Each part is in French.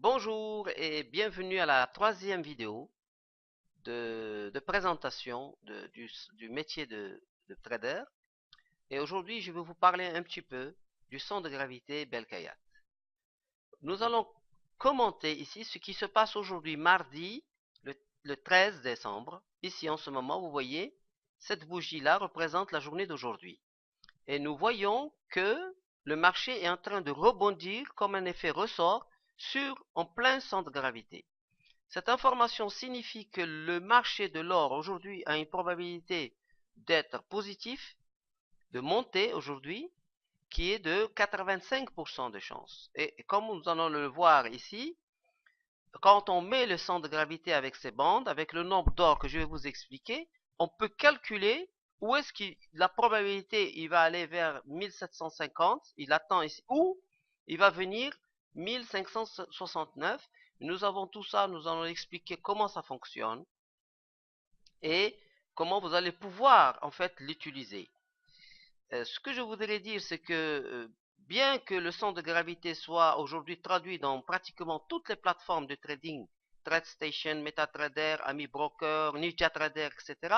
Bonjour et bienvenue à la troisième vidéo de présentation du métier de trader. Et aujourd'hui, je vais vous parler un petit peu du centre de gravité Belkayat. Nous allons commenter ici ce qui se passe aujourd'hui, mardi, le 13 décembre. Ici, en ce moment, vous voyez, cette bougie-là représente la journée d'aujourd'hui. Et nous voyons que le marché est en train de rebondir comme un effet ressort en plein centre de gravité. Cette information signifie que le marché de l'or aujourd'hui a une probabilité d'être positif, de monter aujourd'hui, qui est de 85% de chance. Et comme nous allons le voir ici, quand on met le centre de gravité avec ces bandes, avec le nombre d'or que je vais vous expliquer, on peut calculer où est-ce que la probabilité il va aller vers 1750, il attend ici, ou il va venir 1569. Nous avons tout ça, nous allons expliquer comment ça fonctionne et comment vous allez pouvoir en fait l'utiliser. Ce que je voudrais dire, c'est que bien que le centre de gravité soit aujourd'hui traduit dans pratiquement toutes les plateformes de trading, TradeStation, MetaTrader, AmiBroker, NinjaTrader, etc.,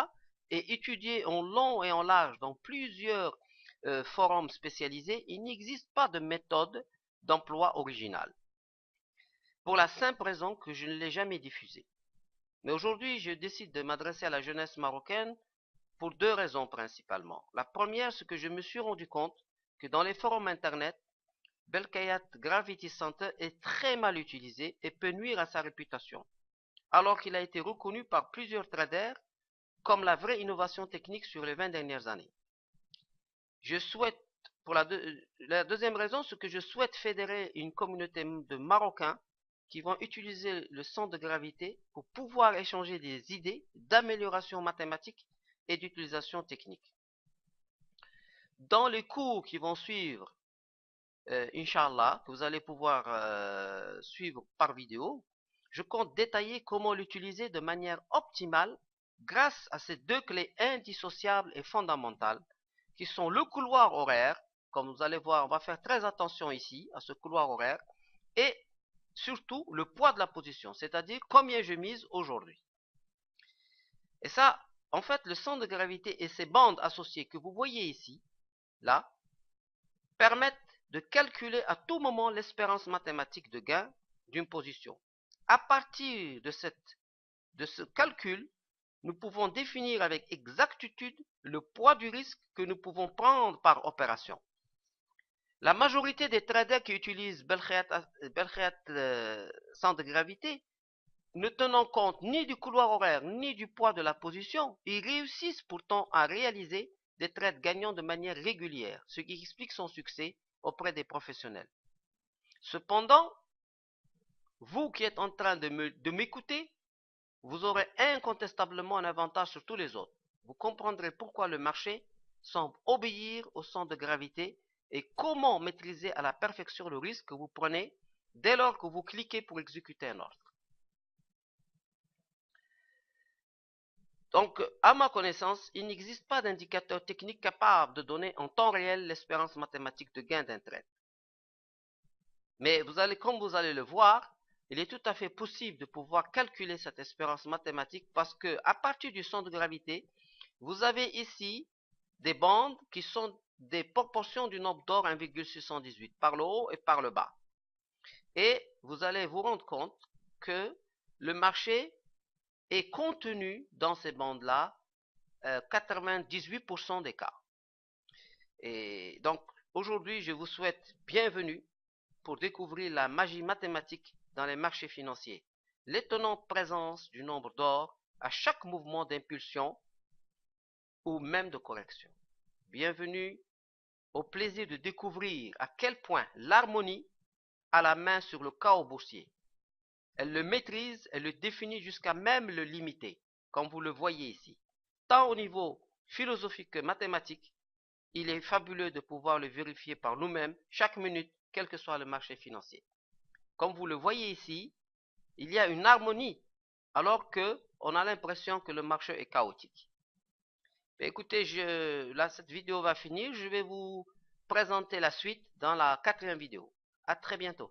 et étudié en long et en large dans plusieurs forums spécialisés, il n'existe pas de méthode d'emploi originale. Pour la simple raison que je ne l'ai jamais diffusée. Mais aujourd'hui, je décide de m'adresser à la jeunesse marocaine pour deux raisons principalement. La première, c'est que je me suis rendu compte que dans les forums internet, Belkayat Gravity Center est très mal utilisé et peut nuire à sa réputation, alors qu'il a été reconnu par plusieurs traders comme la vraie innovation technique sur les 20 dernières années. Je souhaite, pour la deuxième raison, c'est que je souhaite fédérer une communauté de Marocains qui vont utiliser le centre de gravité pour pouvoir échanger des idées d'amélioration mathématique et d'utilisation technique. Dans les cours qui vont suivre, Inch'Allah, que vous allez pouvoir suivre par vidéo, je compte détailler comment l'utiliser de manière optimale grâce à ces deux clés indissociables et fondamentales qui sont le couloir horaire, comme vous allez voir, on va faire très attention ici à ce couloir horaire, et surtout le poids de la position, c'est-à-dire combien je mise aujourd'hui. Et ça, en fait, le centre de gravité et ces bandes associées que vous voyez ici, là, permettent de calculer à tout moment l'espérance mathématique de gain d'une position. À partir de ce calcul, nous pouvons définir avec exactitude le poids du risque que nous pouvons prendre par opération. La majorité des traders qui utilisent Belkayat centre de gravité, ne tenant compte ni du couloir horaire ni du poids de la position, ils réussissent pourtant à réaliser des trades gagnants de manière régulière, ce qui explique son succès auprès des professionnels. Cependant, vous qui êtes en train de m'écouter, vous aurez incontestablement un avantage sur tous les autres. Vous comprendrez pourquoi le marché semble obéir au centre de gravité et comment maîtriser à la perfection le risque que vous prenez dès lors que vous cliquez pour exécuter un ordre. Donc, à ma connaissance, il n'existe pas d'indicateur technique capable de donner en temps réel l'espérance mathématique de gain d'un trade. Mais comme vous allez le voir, il est tout à fait possible de pouvoir calculer cette espérance mathématique parce que à partir du centre de gravité, vous avez ici des bandes qui sont des proportions du nombre d'or 1,618 par le haut et par le bas. Et vous allez vous rendre compte que le marché est contenu dans ces bandes-là 98% des cas. Et donc, aujourd'hui, je vous souhaite bienvenue pour découvrir la magie mathématique dans les marchés financiers, l'étonnante présence du nombre d'or à chaque mouvement d'impulsion ou même de correction. Bienvenue au plaisir de découvrir à quel point l'harmonie a la main sur le chaos boursier. Elle le maîtrise, elle le définit jusqu'à même le limiter, comme vous le voyez ici. Tant au niveau philosophique que mathématique, il est fabuleux de pouvoir le vérifier par nous-mêmes chaque minute, quel que soit le marché financier. Comme vous le voyez ici, il y a une harmonie, alors qu'on a l'impression que le marché est chaotique. Mais écoutez, là, cette vidéo va finir. Je vais vous présenter la suite dans la quatrième vidéo. À très bientôt.